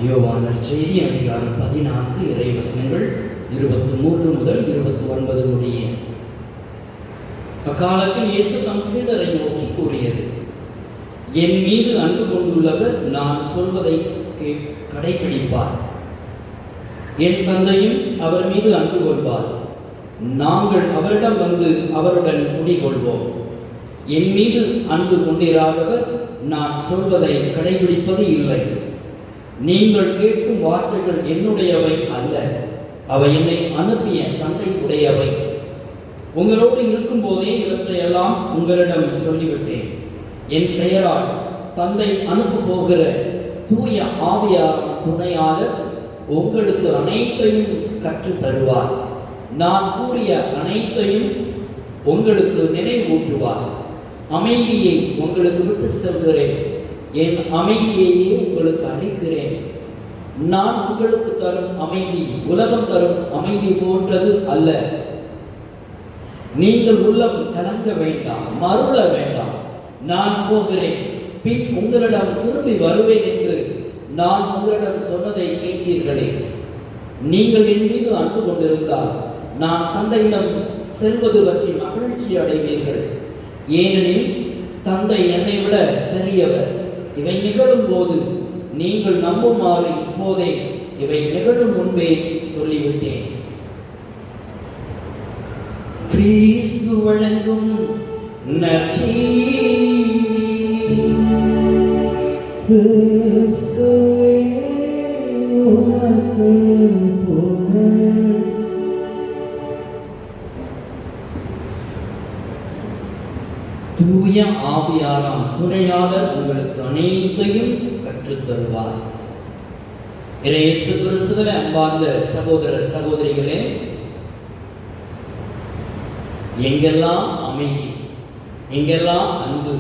யோவான் நற்செய்தி அதிகாரம் 14 இறைவசனங்கள் 23 முதல் 29 முடிய. அக்காலத்தில் இயேசு தம் சீடரை நோக்கி கூறியது: என் மீது அன்பு கொண்டுள்ளவர் நான் சொல்வதை கடைபிடிப்பார். என் தந்தையும் அவர் மீது அன்பு கொள்வார். நாங்கள் அவரிடம் வந்து அவருடன் குடிகொள்வோம். என் மீது அன்பு கொண்டிராதவர் நான் சொல்வதை கடைபிடிப்பது இல்லை. நீங்கள் கேட்கும் வார்த்தைகள் என்னுடையவை அல்ல, அவை என்னை அனுப்பிய தந்தை உடையவை. உங்களோடு இருக்கும் போதே இவற்றையெல்லாம் உங்களிடம் சொல்லிவிட்டேன். என் பெயரால் தந்தை அனுப்ப போகிற தூய ஆவியாரின் துணையாளர் உங்களுக்கு அனைத்தையும் கற்றுத் தருவார். நான் கூறிய அனைத்தையும் உங்களுக்கு நினைவூட்டுவார். அமைதியை உங்களுக்கு விட்டு செல்கிறேன், என் அமைதியையே உங்களுக்கு அளிக்கிறேன். நான் உங்களுக்கு தரும் அமைதி உலகம் தரும் அமைதி போன்றது அல்ல. நீங்கள் உள்ளம் கலங்க வேண்டாம், மருள வேண்டாம். நான் போகிறேன், பின் உங்களிடம் திரும்பி வருவேன் என்று நான் உங்களிடம் சொன்னதை கேட்டீர்களே. நீங்கள் என் மீது அன்பு கொண்டிருந்தால் நான் தந்தையிடம் செல்வது பற்றி மகிழ்ச்சி அடைவீர்கள். ஏனெனில் தந்தை என்னை விட பெரியவர். இவை நிகழும் போது நீங்கள் நம்புமாறு இப்போதே இவை நிகழும் முன்பே சொல்லிவிட்டேன். கிறிஸ்து வழங்கும் நற்செய்தி. தூய ஆவியாராம் துணையாளர் உங்களுக்கு அனைத்தையும் கற்றுத் தருவார். இயேசு கிறிஸ்துவின் அன்பார்ந்த சகோதர சகோதரிகளே, எங்கெல்லாம் அமைதி, எங்கெல்லாம் அன்பு,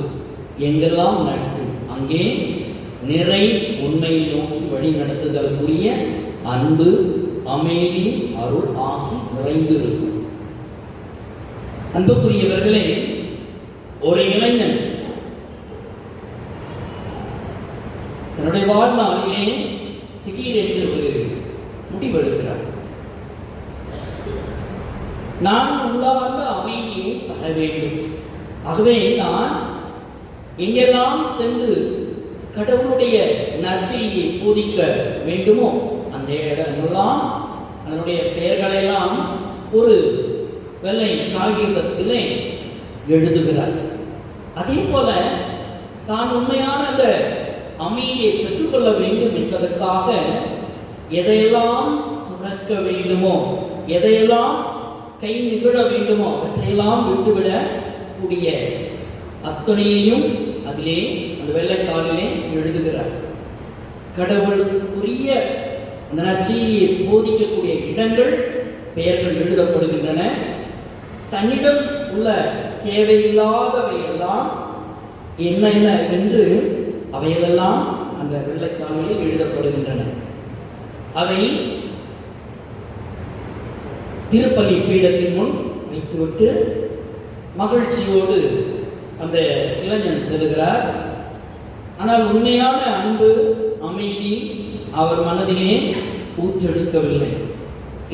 எங்கெல்லாம் நட்பு, அங்கே நிறை உண்மை நோக்கி வழி நடத்துதலுக்குரிய அன்பு, அமைதி, அருள், ஆசி நிறைந்து இருக்கும். அன்புக்குரியவர்களே, ஒரு இளைஞன் தன்னுடைய வாழ்நாளிலே திடீரென்று ஒரு முடிவெடுக்கிறார். நான் உள்ளார்ந்த அமைதியை பெற வேண்டும். ஆகவே நான் எங்கெல்லாம் சென்று கடவுளுடைய நற்செய்தியை போதிக்க வேண்டுமோ அந்த இடமெல்லாம் அதனுடைய பெயர்களெல்லாம் ஒரு வெள்ளை காகிதத்திலே எழுதுகிறார். அதே போல தான் உண்மையான அந்த அமைதியை பெற்றுக்கொள்ள வேண்டும் என்பதற்காக எதையெல்லாம் துறக்க வேண்டுமோ, எதையெல்லாம் கை நிகழ வேண்டுமோ அவற்றையெல்லாம் விட்டுவிட கூடிய அத்தனையையும் அதிலே அந்த வெள்ளைத்தாளிலே எழுதுகிறார். கடவுளுக்குரிய அந்த நற்செய்தியை போதிக்கக்கூடிய இடங்கள் பெயர்கள் எழுதப்படுகின்றன. தன்னிடம் உள்ள தேவையில்லாதவை எல்லாம் என்னென்ன என்று அவையெல்லாம் அந்த வெள்ளைத்தாளில் எழுதப்படுகின்றன. அதை திருப்பலி பீடத்தின் முன் வைத்துவிட்டு மகிழ்ச்சியோடு அந்த இளைஞன் செல்கிறார். ஆனால் உண்மையான அன்பு, அமைதி அவர் மனதிலே ஊற்றெடுக்கவில்லை.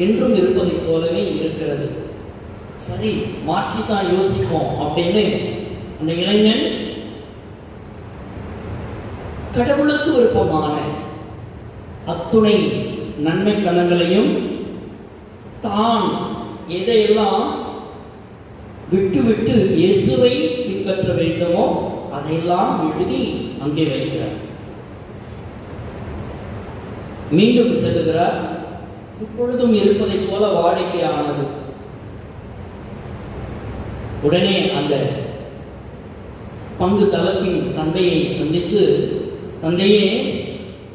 என்றும் இருப்பதைப் போலவே இருக்கிறது. சரி, மாற்றித்தான் யோசிப்போம் அப்படின்னு அந்த இளைஞன் கடவுளுக்கு விருப்பமான அத்துணை நன்மை கணங்களையும் தான் எதையெல்லாம் விட்டு விட்டு இயேசுவை பின்பற்ற வேண்டுமோ அதையெல்லாம் எழுதி அங்கே வைக்கிறார். மீண்டும் செல்கிறார். இப்பொழுதும் இருப்பதைப் போல வாடிக்கையானது. உடனே அந்த பங்கு தளத்தின் தந்தையை சந்தித்து, தந்தையே,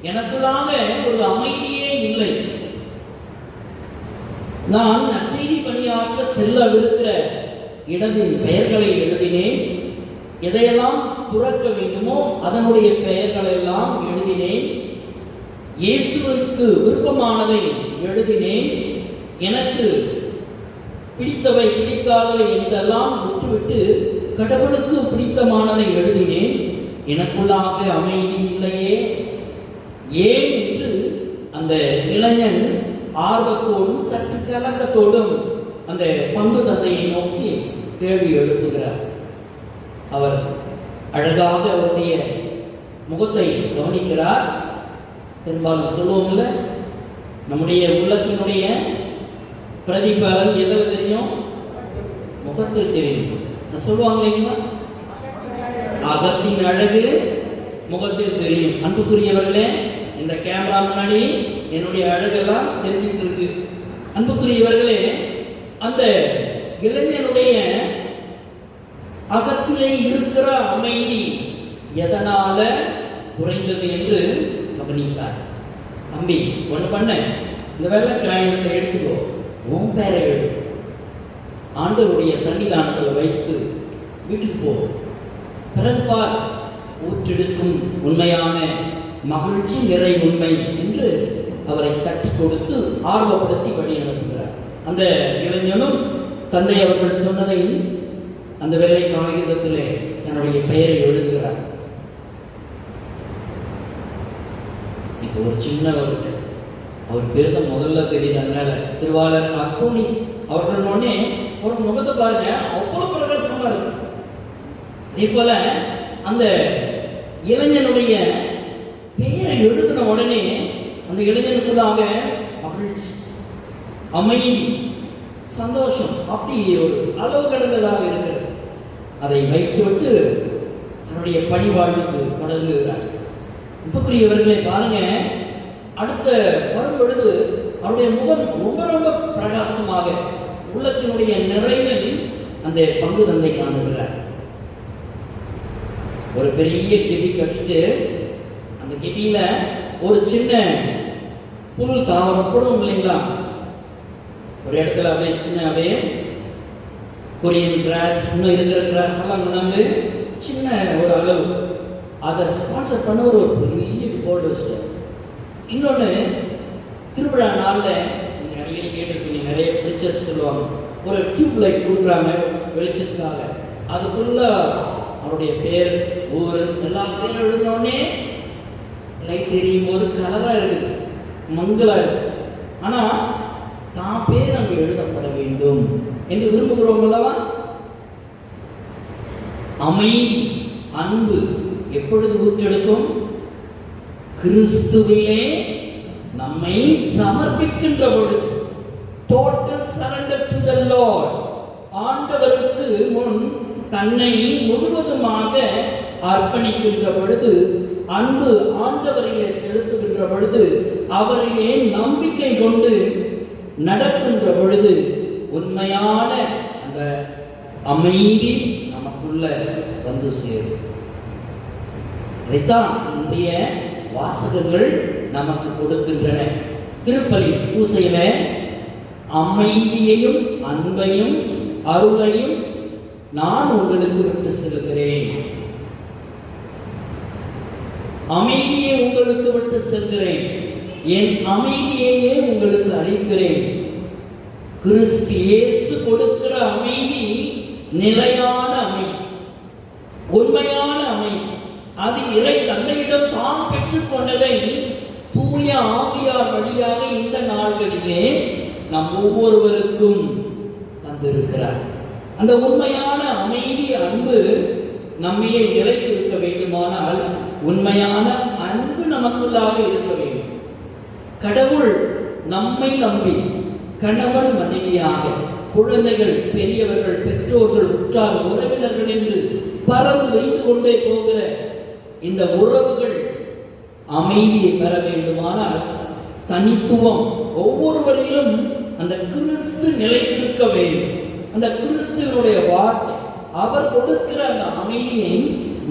எனக்குள்ளாக ஒரு அமைதியே இல்லை. நான் நற்செய்தி பணியாற்ற செல்லவிருக்கிற இடத்தின் பெயர்களை எழுதினேன். எதையெல்லாம் துறக்க வேண்டுமோ அதனுடைய பெயர்களெல்லாம் எழுதினேன். இயேசுவுக்கு விருப்பமானதை எழுதினேன். எனக்கு பிடித்தவை பிடிக்காதவை என்றெல்லாம் விட்டுவிட்டு கடவுளுக்கு பிடித்தமானதை எழுதினேன். எனக்குள்ளாக அமைதி இல்லையே, ஏன் என்று அந்த இளைஞன் ஆர்வத்தோடும் சற்று கலக்கத்தோடும் அந்த பங்கு தந்தையை நோக்கி கேள்வி எழுப்புகிறார். அவர் அழகாக அவருடைய முகத்தை கவனிக்கிறார். பெரும்பாலும் சொல்லுவோம்ல, நம்முடைய உள்ளத்தினுடைய பிரதிபலன் எதில் தெரியும்? முகத்தில் தெரியும். சொல்லுவாங்க இல்லைங்களா, அகத்தின் அழகு முகத்தில் தெரியும். அன்புக்குரியவர்களே, இந்த கேமரா முன்னாடி என்னுடைய அழகெல்லாம் தெரிஞ்சிட்டு இருக்கு. அன்புக்குரியவர்களே, அந்த இளைஞனுடைய அகத்திலே இருக்கிற அமைதி எதனால குறைந்தது என்று கவனித்தார். தம்பி, ஒன்று பண்ண, இந்த வெள்ளை கிராயத்தை எடுத்துக்கோ, உன் பேரை எழுது, ஆண்டவருடைய சன்னிதானத்தில் வைத்து வீட்டுக்கு போ, பிறகு பார், ஊற்றெடுக்கும் உண்மையான மகிழ்ச்சி நிறை உண்மை என்று அவரை தட்டி கொடுத்து ஆர்வப்படுத்தி வழி அனுப்புகிறார். அந்த இளைஞனும் தந்தை அவர்கள் சொன்னதை அந்த வெள்ளை காகிதத்திலே தன்னுடைய பெயரை எழுதுகிறார். இப்போ ஒரு சின்ன ஒரு டெஸ்ட், அவர் பேர் தான் முதல்ல தெரியுது. அதனால திருவாளர் அத்தோனி அவர்களோடனே ஒரு முகத்தை பாருங்க, அவ்வளவு பிரகாசமா இருக்கு. அதே போல அந்த இளைஞனுடைய பெயரை எழுதின உடனே அந்த இளைஞனுக்குள்ளாக மகிழ்ச்சி, அமைதி, சந்தோஷம் அப்படி ஒரு அளவு கடந்ததாக இருக்கிறது. அதை வைத்துவிட்டு அவருடைய பணி வாழ்வுக்கு தொடங்குகிறார். இப்பக்குரியவர்களை பாருங்க, அடுத்த வரும் பொழுது அவருடைய முகம் ரொம்ப ரொம்ப பிரகாசமாக உள்ளத்தினுடைய நிறைவில் அந்த பங்கு தந்தை காணுகிறார். ஒரு பெரிய கெபி கட்டிட்டு அந்த கெபியில ஒரு சின்ன புல் தாவரப்படும் இல்லைங்களா, ஒரு இடத்துல அப்படியே சின்ன அப்படியே கொரியன் கிராஸ், இன்னும் இருக்கிற கிராஸ் எல்லாம் கொண்டாந்து சின்ன ஒரு அளவு அதை ஸ்பான்சர் பண்ண ஒரு பெரிய போர்டு வச்சுட்டோம். இன்னொன்று, திருவிழா நாளில் நீங்கள் அடிக்கடி கேட்டிருப்பீங்க, நிறைய பிக்சர்ஸ் சொல்லுவாங்க, ஒரு டியூப் லைட் கொடுக்குறாங்க வெளிச்சத்துக்காக. அதுக்குள்ள அவருடைய பேர், ஊர், எல்லா பேரும் எழுதினோடனே லைட் எரியும் போது கலராக இருக்குது, மங்களாக இருக்குது. ஆனால் தான் பேர் அங்கே எழுதப்பட வேண்டும் என்று விரும்புகிறோம் அல்லவா? அமைதி, அன்பு எப்பொழுது ஊற்றெடுக்கும்? கிறிஸ்துவிலே நம்மை சமர்ப்பிக்கின்ற பொழுது, total surrender to the Lord, ஆண்டவருக்கு முன் தன்னை முழுவதுமாக அர்ப்பணிக்கின்ற பொழுது, அன்பு ஆண்டவரிலே செலுத்துகின்ற பொழுது, அவரிலே நம்பிக்கை கொண்டு நடக்கின்ற பொழுது உண்மையான அந்த அமைதி நமக்குள்ள வந்து சேரும். இதைத்தான் இன்றைய வாசகங்கள் நமக்கு கொடுக்கின்றன. திருப்பலி பூசையில அமைதியையும் அன்பையும் அருளையும் நான் உங்களுக்கு விட்டு செல்கிறேன், அமைதியை உங்களுக்கு விட்டு செல்கிறேன், என் அமைதியையே உங்களுக்கு அளிக்கிறேன். கிறிஸ்து இயேசு கொடுக்கிற அமைதி நிலையான அமைதி, உண்மையான அமைதி. அது இறை தந்தையிடம் தான் பெற்றுக்கொண்டதை தூய ஆவியார் வழியாக இந்த நாள்களிலே நம் ஒவ்வொருவருக்கும் தந்திருக்கிறார். அந்த உண்மையான அமைதி, அன்பு நம்மையே நிலைத்திருக்க வேண்டுமானால் உண்மையான அன்பு நமக்குள்ளாக இருக்க வேண்டும். கடவுள் நம்மை நம்பி கணவன் மனைவியாக, குழந்தைகள், பெரியவர்கள், பெற்றோர்கள், உற்றார் உறவினர்கள் என்று பறந்து விரிந்து கொண்டே போகிற இந்த உறவுகள் அமைதியை பெற வேண்டுமானால் தனித்துவம் ஒவ்வொருவரிலும் அந்த கிறிஸ்து நிலைத்திருக்க வேண்டும். அந்த கிறிஸ்துவனுடைய வார்த்தை, அவர் கொடுக்கிற அந்த அமைதியை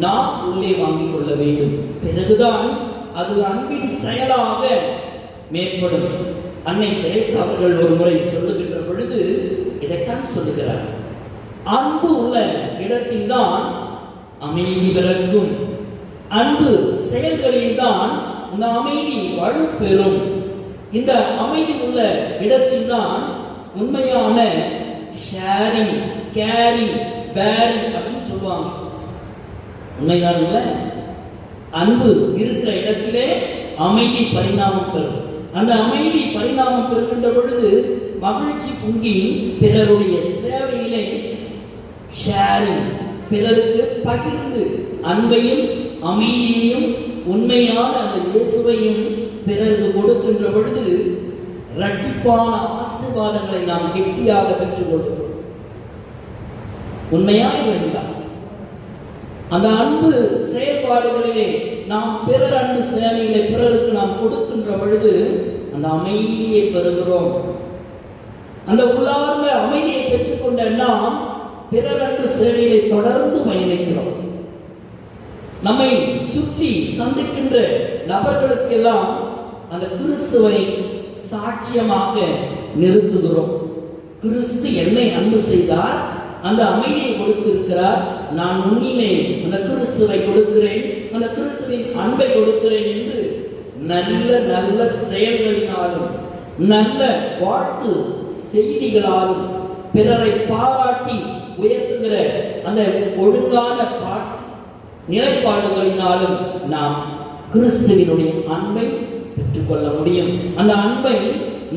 நாம் உள்ளே வாங்கிக் கொள்ள வேண்டும். பிறகுதான் அது அன்பின் செயலாக மேற்படும். அன்னை தெரேசா அவர்கள் ஒரு முறை சொல்லுகின்ற பொழுது இதைத்தான் சொல்லுகிறார், அன்பு உள்ள இடத்தில் தான் அமைதி பிறக்கும், அன்பு செயல்களில் தான் அந்த அமைதி வலுப்பெறும், இந்த அமைதி உள்ள இடத்தில் தான் உண்மையான ஷேரிங், கேரிங், பேரிங் அப்படின்னு சொல்லுவாங்க. உண்மைதான் இல்ல? அன்பு இருக்கிற இடத்திலே அமைதி பரிணாமம் பெறும். அந்த அமைதி பரிணாமம் பெறுகின்ற பொழுது மகிழ்ச்சி பொங்கி பிறருடைய சேவையிலே ஷேரிங், பிறருக்கு பகிர்ந்து அன்பையும் அமைதியையும் உண்மையான அந்த இயேசுவையும் பிறருக்கு கொடுக்கின்ற பொழுது இரட்டிப்பான ஆசீர்வாதங்களை நாம் கெட்டியாக பெற்றுக் கொள்கிறோம். உண்மையாக இருந்தால் அந்த அன்பு செயல்பாடுகளிலே நாம் பிறர் அன்பு சேவைகளை பிறருக்கு நாம் கொடுக்கின்ற பொழுது அந்த அமைதியை பெறுகிறோம். அந்த உள்ளார்ந்த அமைதியை பெற்றுக்கொண்ட நாம் பிறர் அன்பு சேவையை தொடர்ந்து பயணிக்கிறோம். நம்மை சுற்றி சந்திக்கின்ற நபர்களுக்கெல்லாம் அந்த கிறிஸ்துவை சாட்சியமாக நிறுத்துகிறோம். கிறிஸ்து என்னை அன்பு செய்தார், அந்த அமைதியை கொடுத்திருக்கிறார், நான் உன்னிலே அந்த கிறிஸ்துவை கொடுக்கிறேன், அந்த கிறிஸ்துவின் அன்பை கொடுக்கிறேன் என்று நல்ல நல்ல செயல்களினாலும் நல்ல வாழ்த்து செய்திகளாலும் பிறரை பாராட்டி உயர்த்துகிற அந்த ஒழுங்கான நிலைப்பாடுகளினாலும் நாம் கிறிஸ்துவினுடைய அன்பை பெற்றுக்கொள்ள முடியும். அந்த அன்பை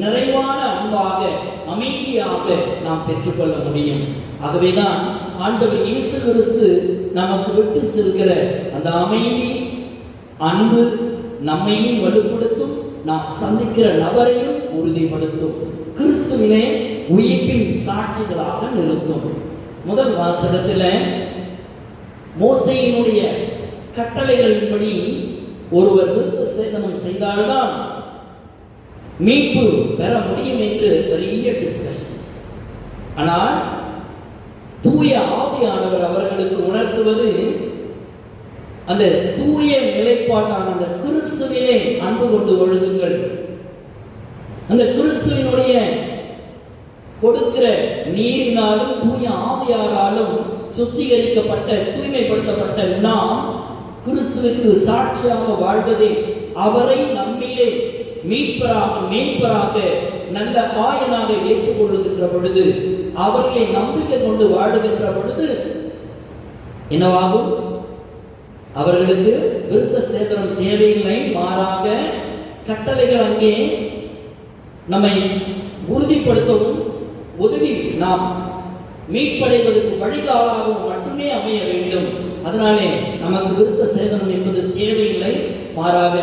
நிறைவான அன்பாக அமைதியாக நாம் பெற்றுக்கொள்ள முடியும். ஆகவேதான் ஆண்டவர் இயேசு கிறிஸ்து நமக்கு விட்டு செல்கிற அந்த அமைதி அன்பு நம்மையும் வலுப்படுத்தும், நாம் சந்திக்கிற நபரையும் உறுதிப்படுத்தும், கிறிஸ்துவிலே உயிர்ப்பின் சாட்சிகளாக நிறுத்தும். முதல் வாசகத்தில் மோசேயினுடைய கட்டளைகளின்படி ஒருவர் விருத்த சேதனம் செய்தால்தான் மீட்பு பெற முடியும் என்று பெரிய டிஸ்கஷன். ஆனால் தூய ஆவியானவர் அவர்களுக்கு உணர்த்துவது அந்த தூய நிலைப்பாட்டான அந்த கிறிஸ்துவிலே அன்பு கொண்டு ஒழுகுங்கள். அந்த கிறிஸ்துவினுடைய கொடுக்கிற நீரினாலும் தூய ஆவியாராலும் சுத்திகரிக்கப்பட்ட தூய்மைப்படுத்தப்பட்ட நாம் கிறிஸ்துவுக்கு சாட்சியாக வாழ்வதே அவரை நம்மிலே மீட்பராக நல்ல ஆயனாக ஏற்றுக்கொள்ளுகின்ற பொழுது, அவர்களை நம்பிக்கை கொண்டு வாழுகின்ற பொழுது என்னவாகும்? அவர்களுக்கு விருத்த சேதனம் தேவையில்லை, மாறாக கட்டளைகள் அங்கே நம்மை உறுதிப்படுத்தவும் உதவி நாம் மீட்படைவதற்கு வழிகாலாகவும் மட்டுமே அமைய வேண்டும். அதனாலே நமக்கு விருத்த சேதனம் என்பது தேவையில்லை, மாறாக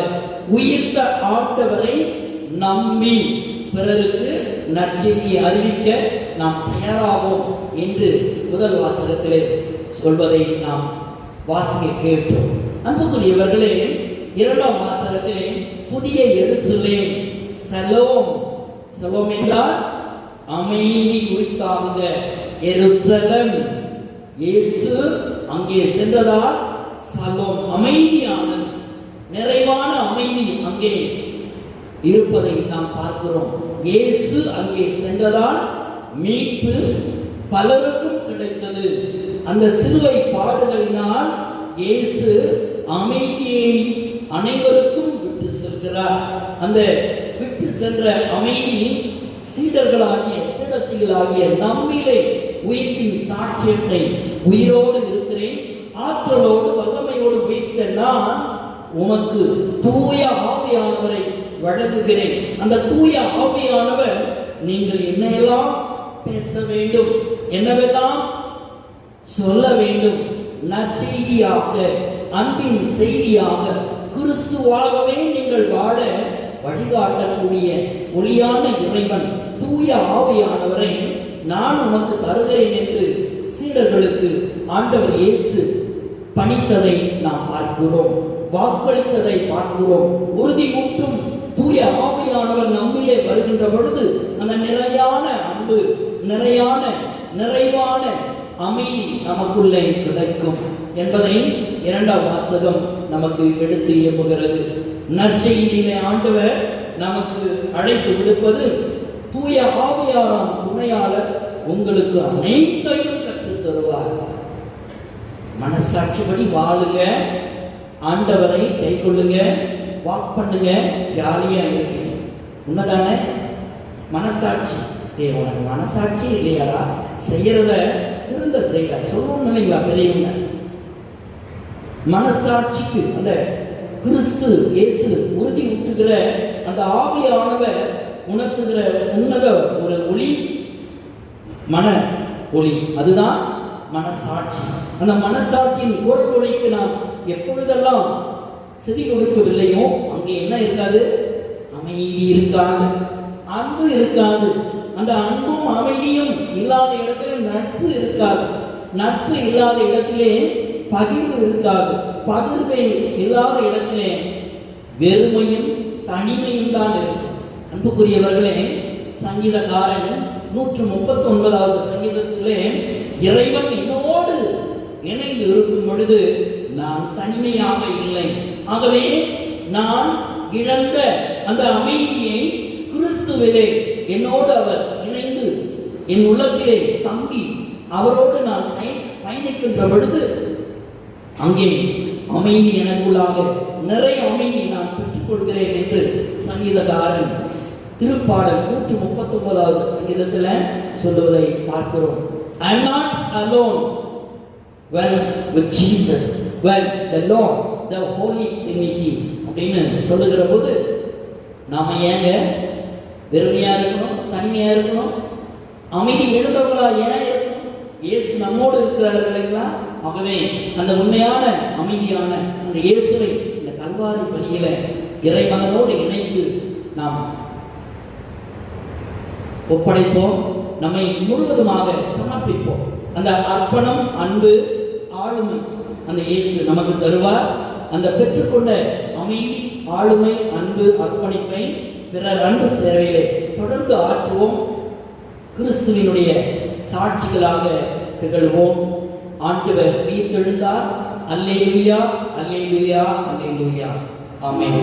உயிர்த்த ஆண்டவரை நம்பி பிறருக்கு நற்செய்தியை அறிவிக்க நாம் தயாராவோம் என்று முதல் வாசகத்திலே சொல்வதை நாம் வாசிக்க கேட்டோம். அன்புக்குரியவர்களே, இரண்டாம் வாசகத்திலே புதிய எருசலேம் ஷலோம், ஷலோம் என்றால் அமைதி உரித்தாகுக. எருசலேம், இயேசு அங்கே சென்றதால் ஷலோம் அமைதியானது, நிறைவான அமைதி அங்கே இருப்பதை நாம் பார்க்கிறோம். இயேசு அங்கே சென்றதால் மீட்பு பலருக்கும் கிடைத்தது. அந்த சிலுவை பாடுகளினால் இயேசு அமைதியை அனைவருக்கும் விட்டு செல்கிறார். அந்த விட்டு சென்ற அமைதி சீடர்களாகிய நம்மிலே உயிர்ப்பின் சாட்சியத்தை உயிரோடு இருக்கிறேன், ஆற்றலோடு வல்லமையோடு உயிர்த்த நான் உமக்கு தூய ஆவியானவரை வழங்குகிறேன். அந்த தூய ஆவியானவர் நீங்கள் என்னெல்லாம் பேச வேண்டும், என்னவெல்லாம் சொல்ல வேண்டும், நற்செய்தியாக அன்பின் செய்தியாக கிறிஸ்துவாகவே நீங்கள் வாழ வழிகாட்டக்கூடிய ஒளியான இறைவன் தூய ஆவியானவரை நான் உமக்கு தருகிறேன் என்று சீடர்களுக்கு ஆண்டவர் இயேசு பணித்ததை நாம் பார்க்கிறோம், வாக்களித்ததை பார்க்கிறோம். உறுதியூட்டும் தூய ஆவியானவர் நம்மிலே வருகின்ற பொழுது அந்த நிறையான அன்பு, நிறைவான அமைதி நமக்குள்ளே கிடைக்கும் என்பதை இரண்டாம் வாசகம் நமக்கு எடுத்து இயம்புகிறது. நற்செய்தியிலே ஆண்டவர் நமக்கு அழைப்பு விடுப்பது, தூய ஆவியாராம் துணையாளர் உங்களுக்கு அனைத்தையும் கற்றுத் தருவார். மனசாட்சிப்படி வாழுங்க, ஆண்டவரை கை கொள்ளுங்க, வாக் பண்ணுங்க, ஜாலியா இருப்பீங்க. உண்மைதானே? மனசாட்சி உனக்கு மனசாட்சி இல்லையாடா, செய்யறத திருந்த செய்ய சொல்லணும் இல்லைங்களா பெரியவங்க? மனசாட்சிக்கு அந்த கிறிஸ்து இயேசு உறுதி ஊற்றுகிற அந்த ஆவியானவர் உணர்த்துகிற உன்னத ஒரு ஒளி, மன ஒளி, அதுதான் மனசாட்சி. அந்த மனசாட்சியின் குரல் ஒளிக்கு நாம் எப்பொழுதெல்லாம் செவி கொடுக்கவில்லையோ அங்கே என்ன இருக்காது? அமைதி இருக்காது, அன்பு இருக்காது. அந்த அன்பும் அமைதியும் இல்லாத இடத்துல நட்பு இருக்காது. நட்பு இல்லாத இடத்திலே பகிர்வு இருக்காது. பகிர்வை இல்லாத இடத்திலே வெறுமையும் தனிமையும் தான் இருக்கும். அன்புக்குரியவர்களே, சங்கீதக்காரன் 139வது சங்கீதத்திலே இறைவன் என்னோடு இணைந்து இருக்கும் பொழுது நான் தனிமையாக இல்லை. ஆகவே நான் இழந்த அந்த அமைதியை கிறிஸ்துவிலே என்னோடு அவர் இணைந்து என் உள்ளத்திலே தங்கி அவரோடு நான் பயணிக்கின்ற பொழுது அங்கே அமைதி எனக்குள்ளாக நிறைய அமைதி நான் பெற்றுக்கொள்கிறேன் என்று சங்கீதக்காரன் திருப்பாடல் 139வது சங்கீதத்தில் சொல்லுவதை பார்க்கிறோம். I am not alone when with Jesus, when the Lord, the Holy Trinity அப்படின்னு சொல்லுகிற போது நாம ஏங்க வெறுமையா இருக்கணும், தனிமையா இருக்கணும், அமைதி இழந்தவர்களா ஏன் இருக்கணும்? இயேசு நம்மோடு இருக்கிறார்கள் இல்லைங்களா? ஆகவே அந்த உண்மையான அமைதியான அந்த இயேசுவை இந்த கல்வாரி பலியில இறைமகனோடு இணைத்து நாம் ஒப்படைப்போம், நம்மை முழுவதுமாக சமர்ப்பிப்போம். அந்த அர்ப்பணம், அன்பு, ஆளுமை அந்த இயேசு நமக்கு தருவார். அந்த பெற்றுக்கொண்ட அமைதி, ஆளுமை, அன்பு, அர்ப்பணிப்பை பிறர் அன்பு சேவையிலே தொடர்ந்து ஆற்றுவோம். கிறிஸ்துவினுடைய சாட்சிகளாக திகழ்வோம். ஆண்டவர் உயிர்த்தெழுந்தார். அல்லேலூயா, அல்லேலூயா, அல்லேலூயா. ஆமென்.